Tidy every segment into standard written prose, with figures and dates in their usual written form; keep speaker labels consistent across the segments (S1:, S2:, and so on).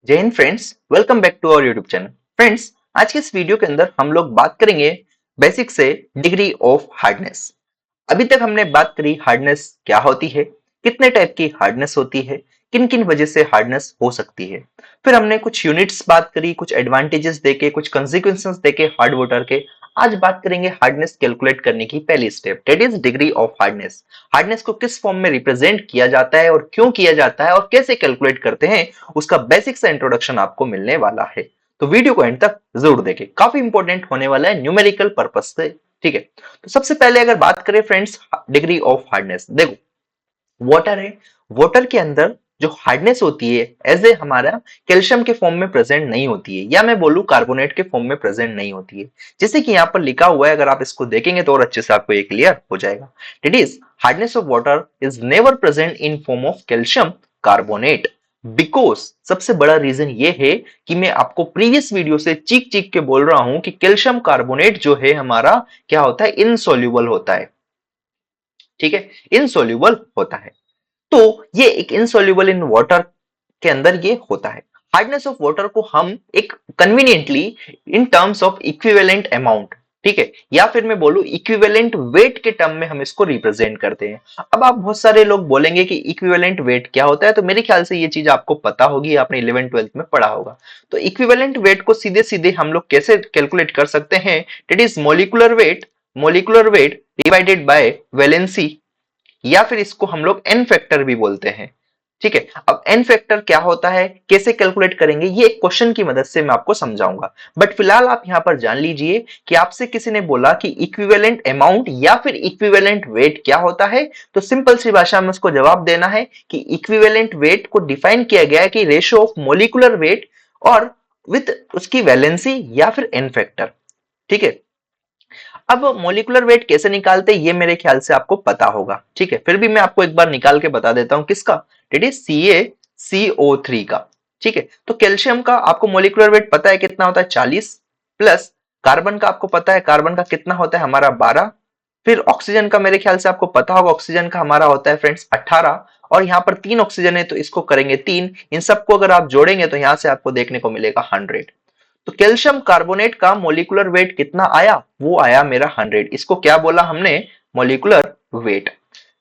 S1: जय हिंद friends, welcome back to our YouTube channel. Friends, आज के इस वीडियो के अंदर हम लोग बात करेंगे बेसिक से डिग्री ऑफ हार्डनेस। अभी तक हमने बात करी हार्डनेस क्या होती है, कितने टाइप की हार्डनेस होती है, किन किन वजह से हार्डनेस हो सकती है। फिर हमने कुछ यूनिट्स बात करी, कुछ एडवांटेजेस देके, कुछ कंसिक्वेंसेस देके हार्ड वाटर के। आज बात करेंगे हार्डनेस कैलकुलेट करने की पहली step, that is degree of hardness. Hardness को किस फॉर्म में रिप्रेजेंट किया जाता है और क्यों किया जाता है और कैसे कैलकुलेट करते हैं, उसका बेसिक सा इंट्रोडक्शन आपको मिलने वाला है। तो वीडियो को एंड तक जरूर देखें, काफी इंपॉर्टेंट होने वाला है न्यूमेरिकल पर्पज से। ठीक है, तो सबसे पहले अगर बात करें फ्रेंड्स डिग्री ऑफ हार्डनेस, देखो वाटर है, वाटर के अंदर जो हार्डनेस होती है एज ए हमारा कैल्शियम के फॉर्म में प्रेजेंट नहीं होती है, या मैं बोलूं कार्बोनेट के फॉर्म में प्रेजेंट नहीं होती है। जैसे कि यहाँ पर लिखा हुआ है, अगर आप इसको देखेंगे तो और अच्छे से आपको ये क्लियर हो जाएगा। It is hardness of water is never present in form of calcium carbonate. Because सबसे बड़ा रीजन ये है कि मैं आपको प्रीवियस वीडियो से चीख चीख के बोल रहा हूं कि कैल्शियम कार्बोनेट जो है हमारा क्या होता है, इनसोल्यूबल होता है। ठीक है, इनसोल्यूबल होता है। तो ये एक इनसोल्यूबल इन वाटर के अंदर ये होता है। हार्डनेस ऑफ वाटर को हम एक conveniently in terms of equivalent amount, ठीक है, या फिर मैं बोलूं इक्विवेलेंट वेट के टर्म में हम इसको रिप्रेजेंट करते हैं। अब आप बहुत सारे लोग बोलेंगे कि इक्विवेलेंट वेट क्या होता है, तो मेरे ख्याल से ये चीज आपको पता होगी, आपने 11 12 में पढ़ा होगा। तो इक्विवेलेंट वेट को सीधे सीधे हम लोग कैसे कैलकुलेट कर सकते हैं, that is molecular weight divided by valency, या फिर इसको हम लोग एन फैक्टर भी बोलते हैं। ठीक है, अब एन फैक्टर क्या होता है, कैसे कैलकुलेट करेंगे, ये एक क्वेश्चन की मदद से मैं आपको समझाऊंगा। बट फिलहाल आप यहां पर जान लीजिए कि आपसे किसी ने बोला कि इक्विवेलेंट अमाउंट या फिर इक्विवेलेंट वेट क्या होता है, तो सिंपल सी भाषा में उसको जवाब देना है कि इक्विवेलेंट वेट को डिफाइन किया गया है कि रेशियो ऑफ मोलिकुलर वेट और विथ उसकी वैलेंसी या फिर एन फैक्टर। ठीक है, अब मोलिकुलर वेट कैसे निकालते हैं ये मेरे ख्याल से आपको पता होगा। ठीक है, फिर भी मैं आपको एक बार निकाल के बता देता हूं किसका, इट इज CaCO3 का। ठीक है, तो कैल्शियम का आपको मोलिकुलर वेट पता है कितना होता है, 40, प्लस कार्बन का आपको पता है, कार्बन का कितना होता है हमारा 12, फिर ऑक्सीजन का मेरे ख्याल से आपको पता होगा, ऑक्सीजन का हमारा होता है फ्रेंड्स 18, और यहाँ पर 3 ऑक्सीजन है तो इसको करेंगे 3, इन सबको अगर आप जोड़ेंगे तो यहां से आपको देखने को मिलेगा 100। तो कैल्शियम कार्बोनेट का मोलिकुलर वेट कितना आया, वो आया मेरा 100। इसको क्या बोला हमने, मोलिकुलर वेट।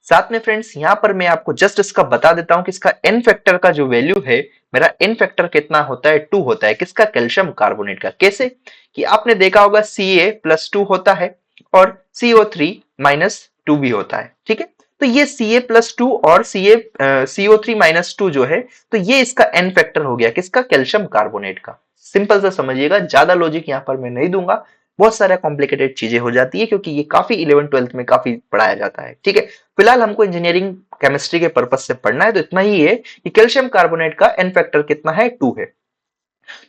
S1: साथ में फ्रेंड्स यहां पर मैं आपको जस्ट इसका बता देता हूं कि इसका एन फैक्टर का जो वैल्यू है, मेरा एन फैक्टर कितना होता है, 2 होता है। किसका, कैल्शियम कार्बोनेट का। कैसे कि आपने देखा होगा Ca+2 होता है और CO3-2 भी होता है। ठीक है, तो ये Ca+2 और CO3-2 जो है, तो ये इसका एन फैक्टर हो गया, किसका, कैल्शियम कार्बोनेट का। सिंपल सा समझिएगा, ज्यादा लॉजिक यहां पर मैं नहीं दूंगा, बहुत सारा कॉम्प्लिकेटेड चीजें हो जाती है क्योंकि ये काफी 11 12 में काफी पढ़ाया जाता है। ठीक है, फिलहाल हमको इंजीनियरिंग केमिस्ट्री के पर्पज से पढ़ना है, तो इतना ही है कि कैल्शियम कार्बोनेट का एन फैक्टर कितना है, 2 है।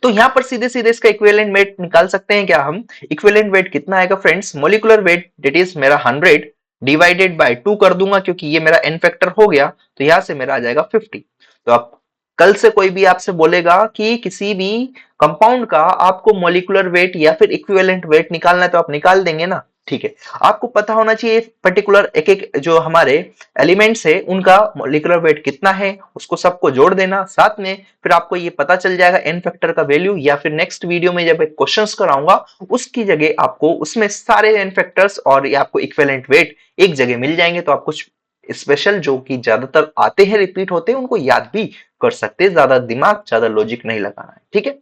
S1: तो यहां पर सीधे सीधे इसका इक्विवेलेंट वेट निकाल सकते हैं क्या हम। इक्विवेलेंट वेट कितना आएगा friends, molecular weight that is मेरा 100 डिवाइडेड बाय 2 कर दूंगा, क्योंकि ये मेरा एन फैक्टर हो गया, तो यहां से मेरा आ जाएगा 50। तो आप कल से कोई भी आपसे बोलेगा कि किसी भी कंपाउंड का आपको मोलिकुलर वेट या फिर इक्विवेलेंट वेट निकालना है, तो आप निकाल देंगे ना। ठीक है, आपको पता होना चाहिए पर्टिकुलर एक एक जो हमारे एलिमेंट्स है उनका मोलिकुलर वेट कितना है, उसको सबको जोड़ देना साथ में, फिर आपको ये पता चल जाएगा एन फैक्टर का वैल्यू। या फिर नेक्स्ट वीडियो में जब एक क्वेश्चंस कराऊंगा उसकी जगह आपको उसमें सारे एन फैक्टर्स और ये आपको इक्विवेलेंट वेट एक जगह मिल जाएंगे, तो आप कुछ स्पेशल जो कि ज्यादातर आते हैं, रिपीट होते हैं, उनको याद भी कर सकते हैं। ज्यादा दिमाग, ज्यादा लॉजिक नहीं लगाना है। ठीक है,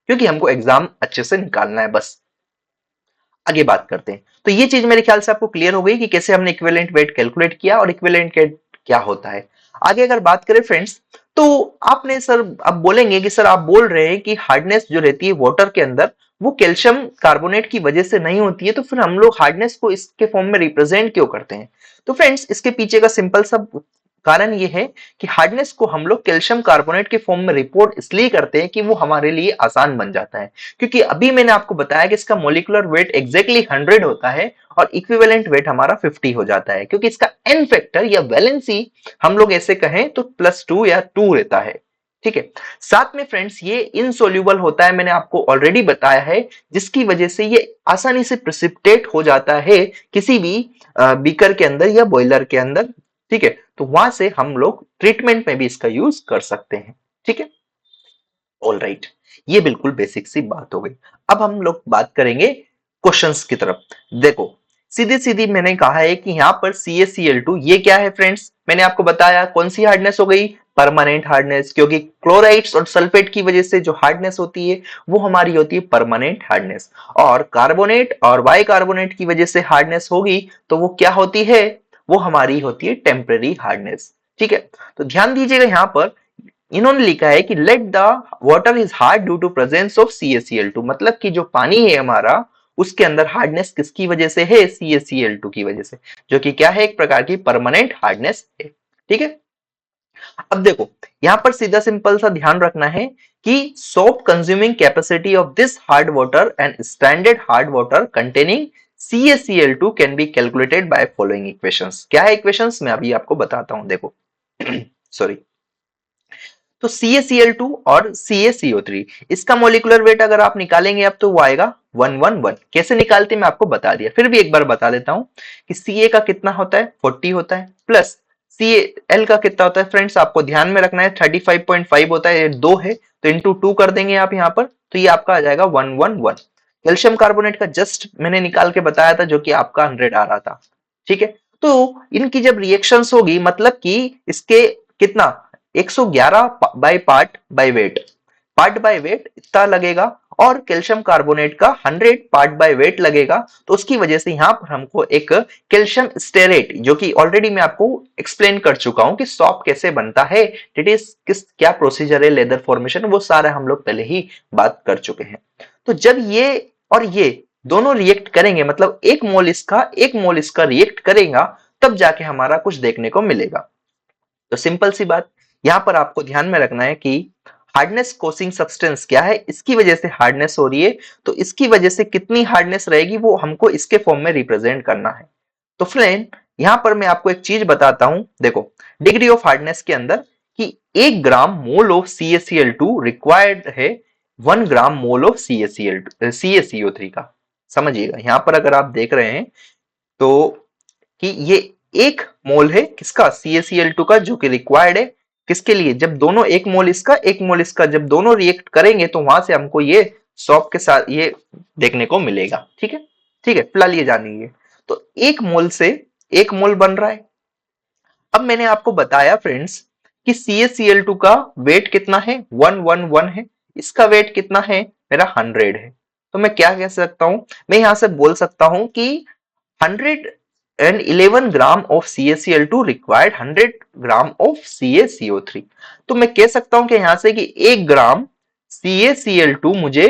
S1: क्योंकि हमको एग्जाम अच्छे से निकालना है बस। आगे बात करते हैं, तो ये चीज मेरे ख्याल से आपको क्लियर हो गई कि कैसे हमने इक्विवेलेंट वेट कैलकुलेट किया और इक्विवेलेंट वेट क्या होता है। आगे अगर बात करें फ्रेंड्स, तो आपने सर अब बोलेंगे कि सर आप बोल रहे हैं कि हार्डनेस जो रहती है वाटर के अंदर वो कैल्शियम कार्बोनेट की वजह से नहीं होती है, तो फिर हम लोग हार्डनेस को इसके फॉर्म में रिप्रेजेंट क्यों करते हैं। तो फ्रेंड्स इसके पीछे का सिंपल सा कारण ये है कि हार्डनेस को हम लोग कैल्शियम कार्बोनेट के फॉर्म में रिपोर्ट इसलिए करते हैं कि वो हमारे लिए आसान बन जाता है। क्योंकि अभी मैंने आपको बताया कि इसका मोलिकुलर वेट एग्जैक्टली 100 होता है और इक्विवेलेंट वेट हमारा 50 हो जाता है, क्योंकि इसका एन फैक्टर या वैलेंसी हम लोग ऐसे कहें तो +2 या 2 रहता है। ठीक है, साथ में फ्रेंड्स ये इनसोल्यूबल होता है, मैंने आपको ऑलरेडी बताया है, जिसकी वजह से ये आसानी से प्रेसिपिटेट हो जाता है किसी भी बीकर के अंदर या बॉयलर के अंदर। ठीक है, तो वहां से हम लोग ट्रीटमेंट में भी इसका यूज कर सकते हैं। ठीक है, ऑल राइट, ये बिल्कुल बेसिक सी बात हो गई। अब हम लोग बात करेंगे क्वेश्चंस की तरफ। देखो, सीधी सीधी मैंने कहा है कि यहाँ पर CaCl2 ये क्या है फ्रेंड्स, मैंने आपको बताया कौन सी हार्डनेस हो गई, परमानेंट हार्डनेस, क्योंकि क्लोराइड्स और सल्फेट की वजह से जो हार्डनेस होती है वो हमारी होती है परमानेंट हार्डनेस, और कार्बोनेट और बाइकार्बोनेट की वजह से हार्डनेस होगी तो वो क्या होती है, वो हमारी होती है टेम्परेरी हार्डनेस। ठीक है, तो ध्यान दीजिएगा यहाँ पर इन्होंने लिखा है कि let the water is hard due to presence of CaCl2, मतलब कि जो पानी है हमारा उसके अंदर हार्डनेस किसकी वजह से है, CaCl2 की वजह से, जो कि क्या है, एक प्रकार की परमानेंट हार्डनेस है। ठीक है, अब देखो यहां पर सीधा सिंपल सा ध्यान रखना है कि soap consuming capacity of this hard water and standard hard water containing CaCl2 can be calculated by following equations. क्या है इक्वेशंस, मैं अभी आपको बताता हूं। देखो सॉरी, तो CaCl2 और CaCO3 इसका मोलिकुलर वेट अगर आप निकालेंगे अब तो वो आएगा 111। कैसे निकालते मैं आपको बता दिया, फिर भी एक बार बता देता हूं कि Ca का कितना होता है 40 होता है, प्लस Cl का कितना होता है फ्रेंड्स, आपको ध्यान में रखना है 35.5 होता है, ये 2 है तो इंटू 2 कर देंगे आप यहाँ पर, तो ये आपका आ जाएगा 111। कैल्शियम कार्बोनेट का जस्ट मैंने निकाल के बताया था जो कि आपका 100 आ रहा था। ठीक है, तो इनकी जब रिएक्शंस होगी मतलब कि इसके कितना 111 बाय पार्ट बाय वेट इतना लगेगा, और कैल्शियम कार्बोनेट का 100 पार्ट बाय वेट लगेगा, तो उसकी वजह से यहां पर हमको एक कैल्शियम स्टेरेट, जो कि ऑलरेडी मैं आपको एक्सप्लेन कर चुका हूं कि सॉप कैसे बनता है, इट इज किस क्या प्रोसीजर है लेदर फॉर्मेशन, वो सारा हम लोग पहले ही बात कर चुके हैं। तो जब ये और ये दोनों रिएक्ट करेंगे, मतलब एक मोल इसका रिएक्ट करेगा, तब जाके हमारा कुछ देखने को मिलेगा। तो सिंपल सी बात, यहां पर आपको ध्यान में रखना है कि हार्डनेस कोसिंग सब्सटेंस क्या है, इसकी वजह से हार्डनेस हो रही है, तो इसकी वजह से कितनी हार्डनेस रहेगी वो हमको इसके फॉर्म में रिप्रेजेंट करना है। तो फ्रेंड यहां पर मैं आपको एक चीज बताता हूं, देखो डिग्री ऑफ हार्डनेस के अंदर कि 1 ग्राम मोल ऑफ CaCl2 रिक्वायर्ड है 1 ग्राम मोल ऑफ CaCO3 का। समझिएगा यहां पर अगर आप देख रहे हैं तो कि ये 1 मोल है किसका, CaCl2 का, जो कि रिक्वायर्ड है किसके लिए, जब दोनों 1 मोल इसका 1 मोल इसका जब दोनों रिएक्ट करेंगे तो वहां से हमको ये सॉप के साथ ये देखने को मिलेगा। ठीक है, ठीक है, फिलहाल ये जानिए। तो 1 मोल से 1 मोल बन रहा है। अब मैंने आपको बताया फ्रेंड्स कि CaCl2 का वेट कितना है, 111 है, इसका वेट कितना है, मेरा 100 है। तो मैं क्या कह सकता हूं, मैं यहां से बोल सकता हूं कि 111 ग्राम of CaCl2 required 100 gram of CaCO3। तो मैं कह सकता हूं कि यहां से कि 1 ग्राम CaCl2 मुझे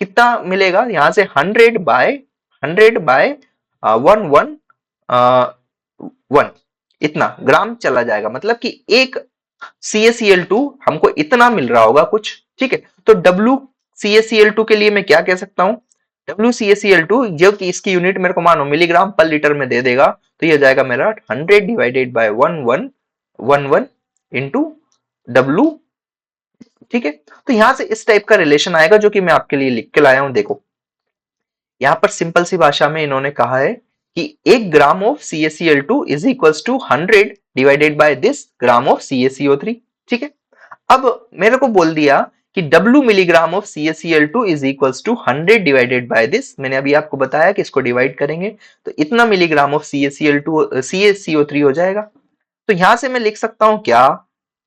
S1: कितना मिलेगा, यहां से 100 बाय 111 इतना ग्राम चला जाएगा, मतलब कि एक CaCl2 हमको इतना मिल रहा होगा कुछ। ठीक है, तो WCaCl2 के लिए मैं क्या कह सकता हूं, WCaCl2 जो कि इसकी यूनिट मेरे को मानो मिलीग्राम पर लीटर में दे देगा, तो ये जाएगा मेरा 100 डिवाइडेड बाय 1111 इंटू W। ठीक है, तो यहां से इस टाइप का रिलेशन आएगा जो कि मैं आपके लिए लिख के लाया हूं। देखो यहां पर सिंपल सी भाषा में इन्होंने कहा है कि 1 gram of CaCl2 is equals to 100 divided by this gram of CaCO3। ठीक है, अब मेरे को बोल दिया कि W milligram of CaCl2 is equals to 100 divided by this, मैंने अभी आपको बताया कि इसको डिवाइड करेंगे तो इतना मिलीग्राम ऑफ CaCO3 हो जाएगा। तो यहां से मैं लिख सकता हूं क्या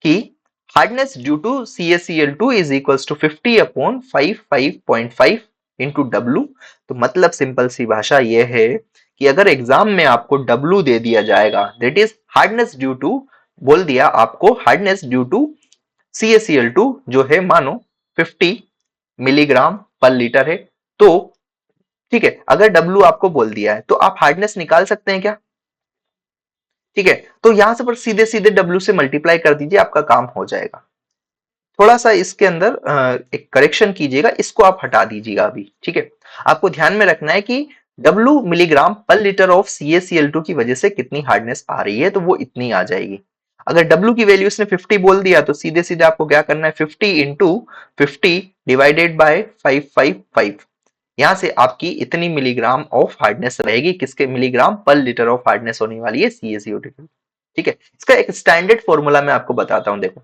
S1: कि hardness due to CaCl2 is equals to 50 upon 55.5 into W। तो मतलब सिंपल सी भाषा यह है कि अगर एग्जाम में आपको W दे दिया जाएगा, that is hardness due to, बोल दिया आपको हार्डनेस ड्यू टू CaCl2 जो है मानो 50 मिलीग्राम पर लीटर है, तो ठीक है, अगर W आपको बोल दिया है तो आप हार्डनेस निकाल सकते हैं क्या। ठीक है, तो यहां से पर सीधे सीधे W से मल्टीप्लाई कर दीजिए, आपका काम हो जाएगा। थोड़ा सा इसके अंदर एक करेक्शन कीजिएगा, इसको आप हटा दीजिएगा अभी। ठीक है, आपको ध्यान में रखना है कि W मिलीग्राम पर लीटर ऑफ CaCl2 की वजह से कितनी हार्डनेस आ रही है, तो वो इतनी आ जाएगी। अगर W की वैल्यू इसने 50 बोल दिया तो सीधे सीधे आपको क्या करना है, 50 इंटू 50 डिवाइडेड बाय 555, यहां से आपकी इतनी मिलीग्राम ऑफ हार्डनेस रहेगी, किसके मिलीग्राम पर लीटर ऑफ हार्डनेस होने वाली है CaCO2। ठीक है, इसका एक स्टैंडर्ड फॉर्मूला मैं आपको बताता हूं। देखो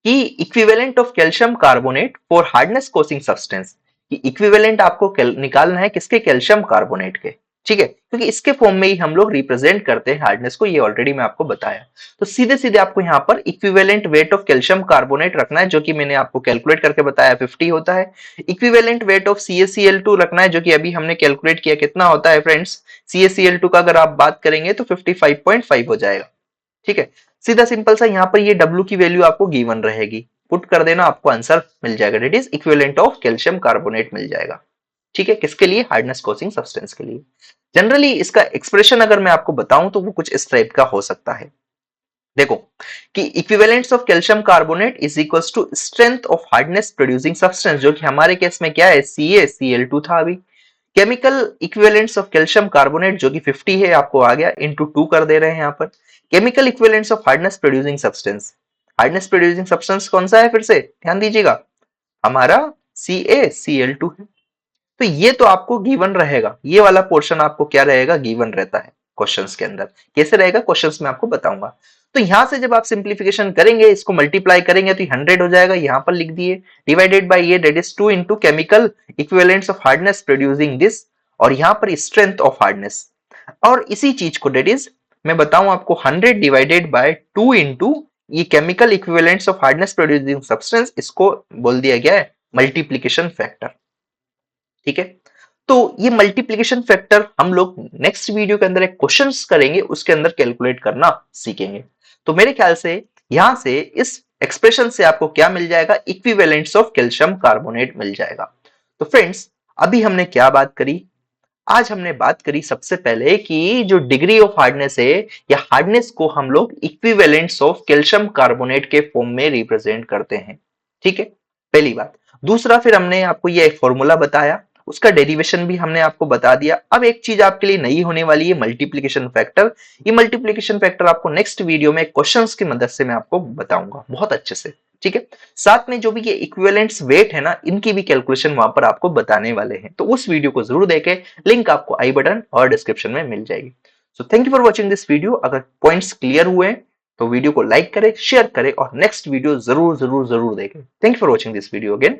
S1: कि equivalent of calcium carbonate for hardness causing substance, कि इक्विवेलेंट आपको निकालना है किसके, कैल्शियम कार्बोनेट के, ठीक है, क्योंकि इसके फॉर्म में ही हम लोग रिप्रेजेंट करते हैं हार्डनेस को, ये ऑलरेडी मैं आपको बताया। तो सीधे सीधे आपको यहाँ पर equivalent weight of calcium carbonate रखना है, जो कि मैंने आपको कैलकुलेट करके बताया 50 होता है। इक्विवेलेंट वेट ऑफ CaCl2 रखना है, जो कि अभी हमने कैलकुलेट किया कितना होता है फ्रेंड्स, CaCl2 का अगर आप बात करेंगे तो 55.5 हो जाएगा, ठीक है। सीधा सिंपल सा यहाँ पर ये W की वैल्यू आपको गिवन रहेगी, पुट कर देना, आपको आंसर मिल जाएगा, that is equivalent of calcium carbonate मिल जाएगा, ठीक है, किसके लिए, हार्डनेस कोसिंग सब्सटेंस के लिए। जनरली इसका एक्सप्रेशन अगर मैं आपको बताऊं तो वो कुछ इस टाइप का हो सकता है, देखो, कि equivalents of calcium carbonate is equals to strength of hardness producing substance, जो कि हमारे केस में क्या है, CaCl2 था अभी। Chemical equivalents of calcium carbonate जो कि 50 है, आपको आ गया, इंटू 2 कर दे रहे हैं यहाँ पर। Chemical equivalents of hardness producing substance, hardness producing substance कौन सा है, फिर से ध्यान दीजिएगा, हमारा CaCl2 है। तो ये तो आपको गिवन रहेगा, ये वाला पोर्शन आपको क्या रहेगा, गिवन रहता है क्वेश्चंस के अंदर। कैसे रहेगा क्वेश्चंस में आपको बताऊंगा। तो यहां से जब आप सिंप्लीफिकेशन करेंगे, इसको मल्टीप्लाई करेंगे तो 100 हो जाएगा, यहां पर लिख दिए, डिवाइडेड बाय ये, that is 2 into chemical equivalents of hardness producing this, और यहां पर स्ट्रेंथ ऑफ हार्डनेस, और इसी चीज को दैट इज मैं बताऊं आपको 100 डिवाइडेड बाय 2 इंटू ये chemical equivalents of hardness producing substance, इसको बोल दिया गया है मल्टीप्लीकेशन फैक्टर, ठीक है। तो ये मल्टीप्लिकेशन फैक्टर हम लोग नेक्स्ट वीडियो के अंदर एक क्वेश्चंस करेंगे, उसके अंदर कैलकुलेट करना सीखेंगे। तो मेरे ख्याल से यहां से इस एक्सप्रेशन से आपको क्या मिल जाएगा, इक्विवेलेंट्स ऑफ कैल्शियम कार्बोनेट मिल जाएगा। तो फ्रेंड्स, अभी हमने क्या बात करी, आज हमने बात करी सबसे पहले कि जो डिग्री ऑफ हार्डनेस है, या हार्डनेस को हम लोग इक्विवेलेंट्स ऑफ कैल्शियम कार्बोनेट के फॉर्म में रिप्रेजेंट करते हैं, ठीक है, पहली बात। दूसरा, फिर हमने आपको ये एक फॉर्मूला बताया, उसका डेरिवेशन भी हमने आपको बता दिया। अब एक चीज आपके लिए नई होने वाली है, मल्टीप्लीकेशन फैक्टर। ये मल्टीप्लीकेशन फैक्टर आपको नेक्स्ट वीडियो में क्वेश्चंस की मदद से मैं आपको बताऊंगा बहुत अच्छे से, ठीक है। साथ में जो भी ये इक्विवेलेंट्स वेट है ना, इनकी भी कैलकुलेशन वहां पर आपको बताने वाले हैं, तो उस वीडियो को जरूर देखें, लिंक आपको आई बटन और डिस्क्रिप्शन में मिल जाएगी। So thank you for watching this video. अगर पॉइंट्स क्लियर हुए तो वीडियो को लाइक करें, शेयर करें, और नेक्स्ट वीडियो जरूर जरूर जरूर देखें। Thank you for watching this video again.